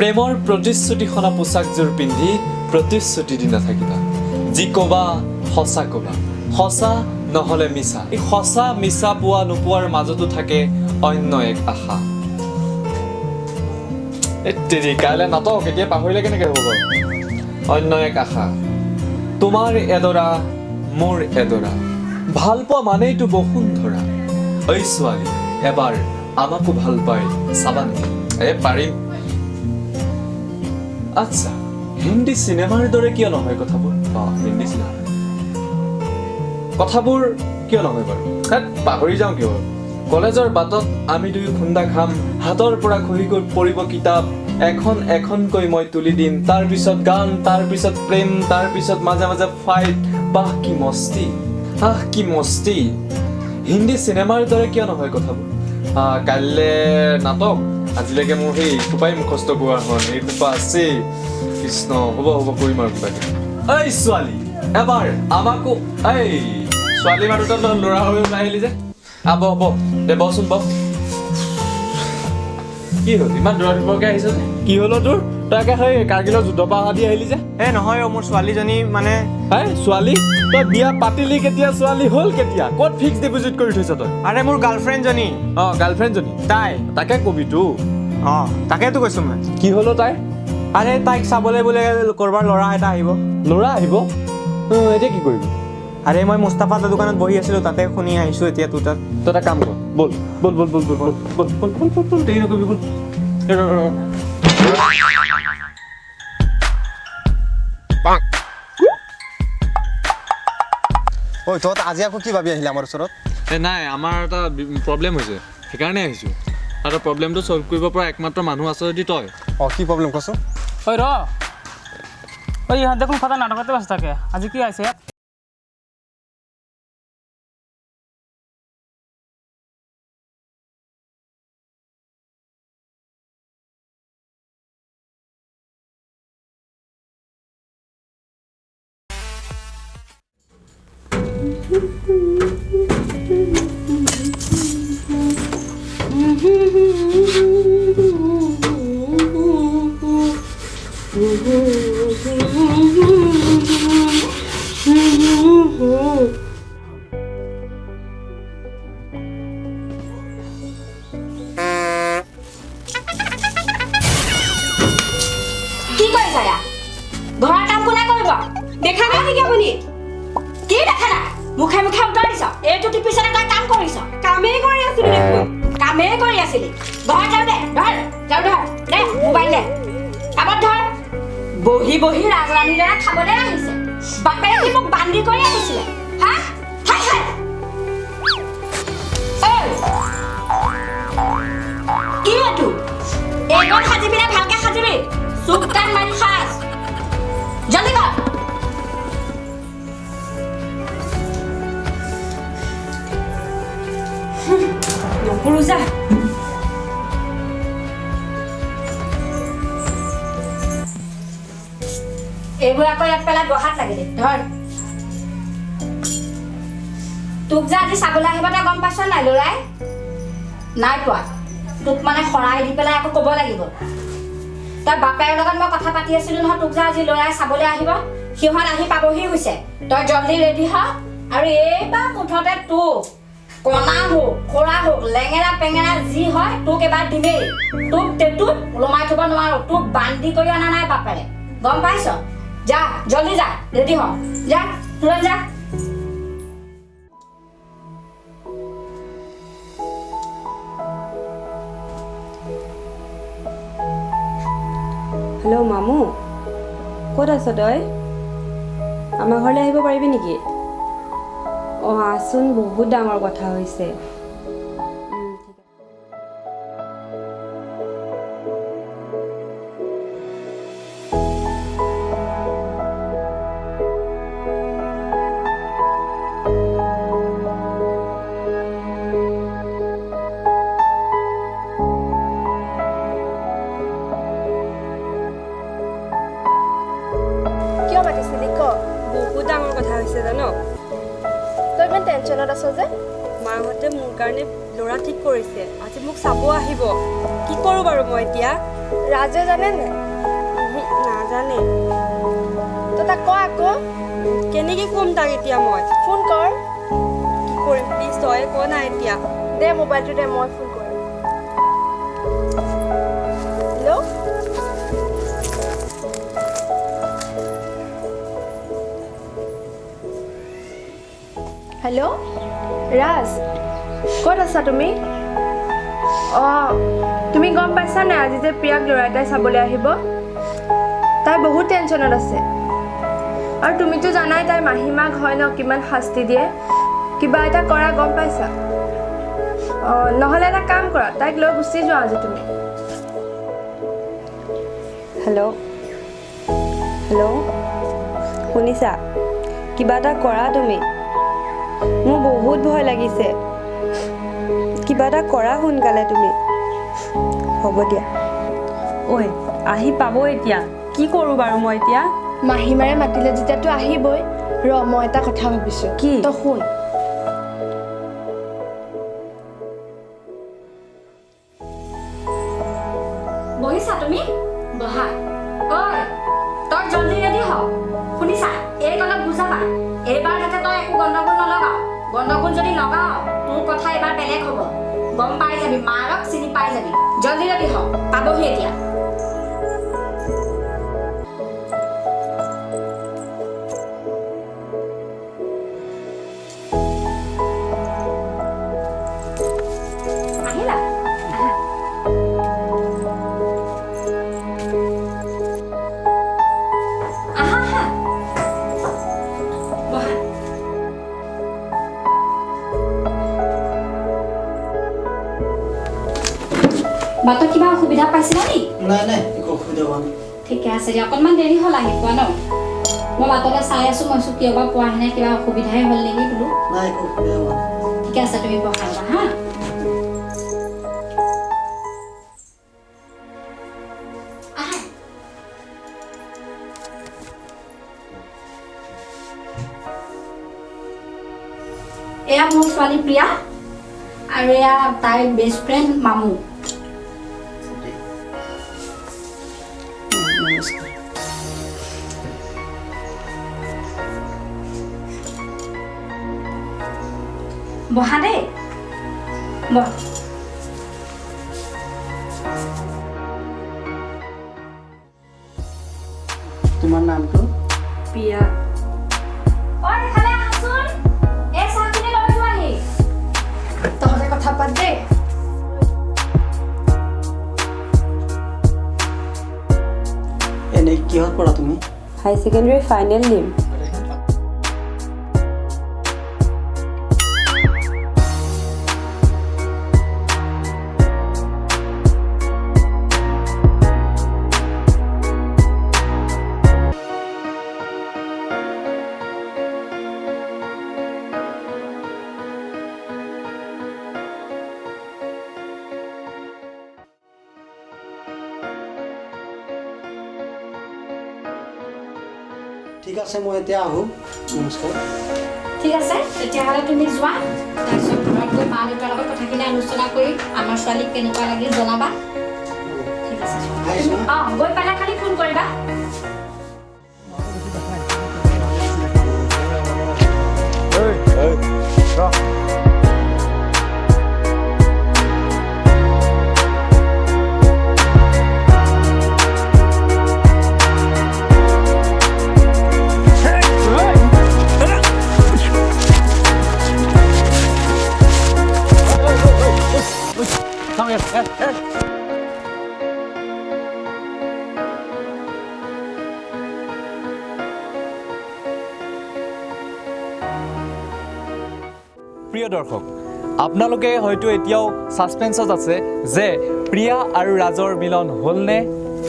প্ৰেমৰ প্ৰতিশ্ৰুতিখনা পোচাকযোৰ পিন্ধি প্ৰতিশ্ৰুতি দি নাথাকিবা যি ক'বা সঁচা ক'বা সঁচা নহ'লে মিছা এই সঁচা মিছা পোৱা নোপোৱাৰ মাজতো থাকে অন্য এক আশা তেৰি কাইলৈ নাটক এতিয়া পাহৰিলে কেনেকৈ হ'ব বাৰু অন্য এক আশা তোমাৰ এডৰা মোৰ এডৰা ভাল পোৱা মানেইতো বসুন্ধৰা ঐ ছোৱালী এবাৰ আমাকো ভাল পাই চাবা নেকি পাৰিম আচ্ছা হিন্দী চিনেমাৰ দৰে কিয় নহয় কথাবোৰ হিন্দী চিনেমা কথাবোৰ কিয় নহয় বাৰু পাহৰি যাওঁ কিয় কলেজৰ বাটত আমি দুয়ো খুন্দা খাম হাতৰ পৰা খহি গৈ পৰিব কিতাপ এখন এখনকৈ মই তুলি দিম তাৰপিছত গান তাৰপিছত প্ৰেম তাৰপিছত মাজে মাজে ফাইট বাহ কি মস্তি হিন্দী চিনেমাৰ দৰে কিয় নহয় কথাবোৰ কাইলৈ নাটক আজিলৈকে মোৰ সেই সোপাই মুখস্থ কৰা হ'ল এই সোপা আছে কৃষ্ণ হ'ব কৰিম আৰু কিবাকে ঐ ছোৱালী এবাৰ আমাকো এই ছোৱালী মানুহটো ল'ৰা হৈ আহিলি যে হ'ব দে বচোন বহ কি হ'ল ইমান দৌৰা ধুপৰকে আহিছ যে কি হ'ল তোৰ তই সেই কাৰ্গিলৰ যুদ্ধ পৰা অহা দি আহিলি যে নহয় মোৰ ছোৱালীজনী মানে ছোৱালী তই বিয়া পাতিলি কেতিয়া ছোৱালী হ'ল কেতিয়া ক'ত ফিক্স ডিপজিট কৰি থৈছ তই আৰে মোৰ গাৰ্লফ্ৰেণ্ডজনী গাৰ্লফ্ৰেণ্ডজনী তাকে কবিতো তাকেতো কৈছো মই কি হ'লো তাই আৰে তাইক চাবলৈ বোলে ক'ৰবাৰ ল'ৰা এটা আহিব এতিয়া কি কৰিবি আৰে মই মুস্তাফা দোকানত বহি আছিলো তাতে শুনি আহিছো এতিয়া তোৰ তাত তই এটা কাম কৰ বল দেৰি নকৰিবি বল ঐ তহঁত আজি আকৌ কি ভাবি আহিলে আমাৰ ওচৰত নাই আমাৰ এটা প্ৰব্লেম হৈছে সেইকাৰণে আহিছোঁ আৰু প্ৰব্লেমটো ছল্ভ কৰিব পৰা একমাত্ৰ মানুহ আছে যদি তই কি প্ৰব্লেম কচোন ইহঁত দেখোন সদায় নাটকতে ব্যস্ত থাকে আজি কি আছে ঘৰৰ কাম কোনে কৰিব দেখা নাই নেকি আপুনি কি দেখা নাই মুখে উত্তৰ দিছ এইটো টিপিছতে তই কাম কৰিছ কামেই কৰি আছিলি দেখোন ঘৰ যাওঁ দে মোবাইল দে কামত ধৰ বহি ৰাজৰাণীৰ দৰে খাবলৈ আহিছে বাপেৰে মোক বান্ধি কৰি আনিছিলে কি এইটো এইকণ সাজিবি নে ভালকে সাজিবি চুপ কান মাৰি সাজ জলদি কৰ নকৰো যা এইবোৰ আকৌ ইয়াত পেলাই বহাত লাগিলে ধৰ তোক যে আজি চাবলৈ আহিব তই গম পাইছ নাই ল'ৰাই নাই পোৱা তোক মানে শৰাই দি পেলাই আকৌ ক'ব লাগিব তই বাপেৰ লগত মই কথা পাতি আছিলো নহয় তোক যে আজি ল'ৰাই চাবলৈ আহিব সিহঁত আহি পাবহি হৈছে তই জলদি ৰেডি হ আৰু এইবাৰ মুঠতে তোক কণা হোক খোৰা হোক লেঙেৰা পেঙেৰা যি হয় তোক এবাৰ দিমেই তোক তেতুত ওলমাই থব নোৱাৰো তোক বান্ধি কৰি অনা নাই বাপেৰে গম পাইছ যা জলদি যা ৰেডি হ যা তুৰন্ত যা হেল্ল' মামু ক'ত আছ তই আমাৰ ঘৰলৈ আহিব পাৰিবি নেকি আচোন বহুত ডাঙৰ কথা হৈছে কিয় মাতিছিলি ক বহুত ডাঙৰ কথা হৈছে জানো তই ইমান টেনশ্যনত আছ যে মাহঁতে মোৰ কাৰণে ল'ৰা ঠিক কৰিছে আজি মোক চাব আহিব কি কৰোঁ বাৰু মই এতিয়া ৰাজে জানে নে? নাজানে। তই তাক ক আকৌ। কেনেকৈ ক'ম তাক এতিয়া মই? ফোন কৰ। কি কৰিম প্লিজ তই ক না এতিয়া। দে মোবাইলটো দে, মই ফোন কৰিম। হেল্ল'? হেল্ল'? ৰাজ, ক'ত আছা তুমি? অঁ, তুমি গম পাইছা নাই আজি যে প্ৰিয়াক ল'ৰা এটাই চাবলৈ আহিব? তাই বহুত টেনশ্যনত আছে। আৰু তুমিতো জানাই তাইৰ মাহীমাক হয় ন কিমান শাস্তি দিয়ে। কিবা এটা কৰা গম পাইছা? অঁ, নহ'লে এটা কাম কৰা, তাইক লৈ গুচি যোৱা আজি তুমি। হেল্ল'? হেল্ল'? শুনিছা? কিবা এটা কৰা তুমি। মোৰ বহুত ভয় লাগিছে। কিবা এটা কৰা সোনকালে তুমি। হ'ব দিয়া। ঐ আহি পাব এতিয়া। কি কৰোঁ বাৰু মই এতিয়া? মাহীমাৰে মাতিলে যেতিয়াতো আহিবই। মই এটা কথা ভাবিছোঁ। কি? তই শুন। বহিছা তুমি? বহা। ঐ তই জলদি ৰেডি হ। শুনিছা? এই অলপ বুজাবা। এইবাৰ যাতে তই একো গণ্ডগোল নলগাও। গণ্ডগোল যদি লগাও তোৰ কথা এবাৰ বেলেগ হ'ব। গম পাই যাবি, মাৰক চিনি পাই যাবি। জলদি ৰেডি হ, পাবহি এতিয়া। আহিলা? আহা আহা। বহা। বাটত কিবা অসুবিধা পাইছিলা নি? নাই নাই, একো অসুবিধা হোৱা নাই। ঠিকে আছে দিয়া, অকণমান দেৰি হ'ল আহি পোৱা ন? মই বাটতে চাই আছোঁ, মই কিয় বা পোৱাহি নাই, কিবা অসুবিধাই হ'ল নেকি বোলো। নাই, একো অসুবিধা হোৱা নাই। ঠিকে আছে, তুমি বহা ৰ'বা হা। আহা। এয়া মোৰ ছোৱালী প্ৰিয়া আৰু এয়া তাইৰ বেষ্ট ফ্ৰেণ্ড মামু। নমস্কাৰ। বহা দেই, বহ। তোমাৰ নামটো? প্ৰিয়া। ঐ ইফালে আহাচোন, এই চাহখিনি লৈ যোৱাহি। তহঁতে কথা পাত দেই। এনেই কিহত পঢ়া তুমি? হাই ছেকেণ্ডেৰী ফাইনেল দিম। ঠিক আছে, মই এতিয়া আহোঁ। নমস্কাৰ। ঠিক আছে, তেতিয়াহ'লে তুমি যোৱা। তাৰপিছত ঘৰত গৈ মা দেউতাৰ লগত কথাখিনি আলোচনা কৰি আমাৰ ছোৱালীক কেনেকুৱা লাগিল জনাবা। ঠিক আছে, আহিছোঁ। অঁ গৈ পেলাই খালি ফোন কৰিবা। প্ৰিয় দৰ্শক, আপোনালোকে হয়তো এতিয়াও ছাছপেন্সত আছে যে প্ৰিয়া আৰু ৰাজৰ মিলন হ'লনে?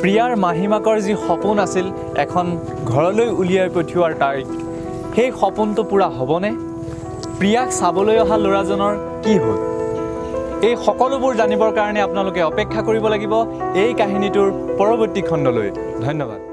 প্ৰিয়াৰ মাহীমাকৰ যি সপোন আছিল এখন ঘৰলৈ উলিয়াই পঠিওৱাৰ তাৰিখ, সেই সপোনটো পূৰা হ'বনে? প্ৰিয়াক চাবলৈ অহা ল'ৰাজনৰ কি হ'ল? এই সকলোবোৰ জানিবৰ কাৰণে আপোনালোকে অপেক্ষা কৰিব লাগিব এই কাহিনীটোৰ পৰৱৰ্তী খণ্ডলৈ। ধন্যবাদ।